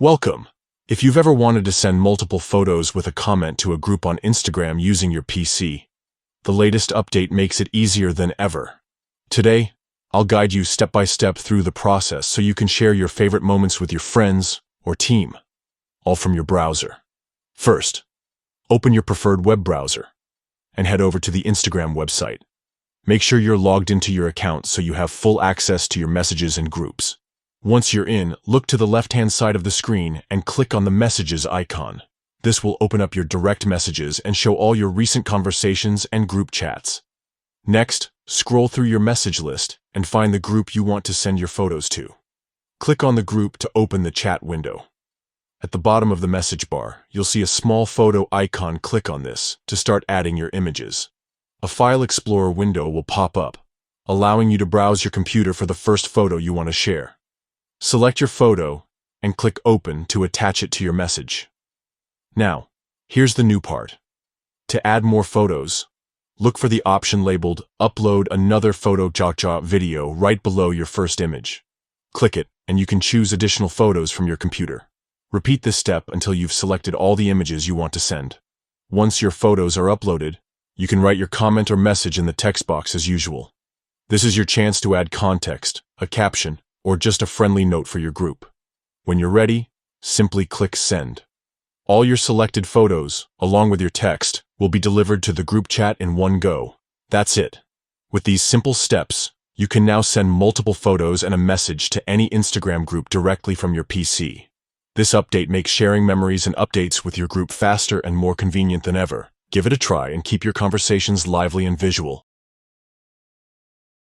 Welcome! If you've ever wanted to send multiple photos with a comment to a group on Instagram using your PC, the latest update makes it easier than ever. Today, I'll guide you step by step through the process so you can share your favorite moments with your friends or team, all from your browser. First, open your preferred web browser and head over to the Instagram website. Make sure you're logged into your account so you have full access to your messages and groups. Once you're in, look to the left-hand side of the screen and click on the Messages icon. This will open up your direct messages and show all your recent conversations and group chats. Next, scroll through your message list and find the group you want to send your photos to. Click on the group to open the chat window. At the bottom of the message bar, you'll see a small photo icon. Click on this to start adding your images. A File Explorer window will pop up, allowing you to browse your computer for the first photo you want to share. Select your photo and click Open to attach it to your message. Now, here's the new part. To add more photos, look for the option labeled Upload Another Photo video right below your first image. Click it, and you can choose additional photos from your computer. Repeat this step until you've selected all the images you want to send. Once your photos are uploaded, you can write your comment or message in the text box as usual. This is your chance to add context, a caption, or just a friendly note for your group. When you're ready, simply click Send. All your selected photos, along with your text, will be delivered to the group chat in one go. That's it. With these simple steps, you can now send multiple photos and a message to any Instagram group directly from your PC. This update makes sharing memories and updates with your group faster and more convenient than ever. Give it a try and keep your conversations lively and visual.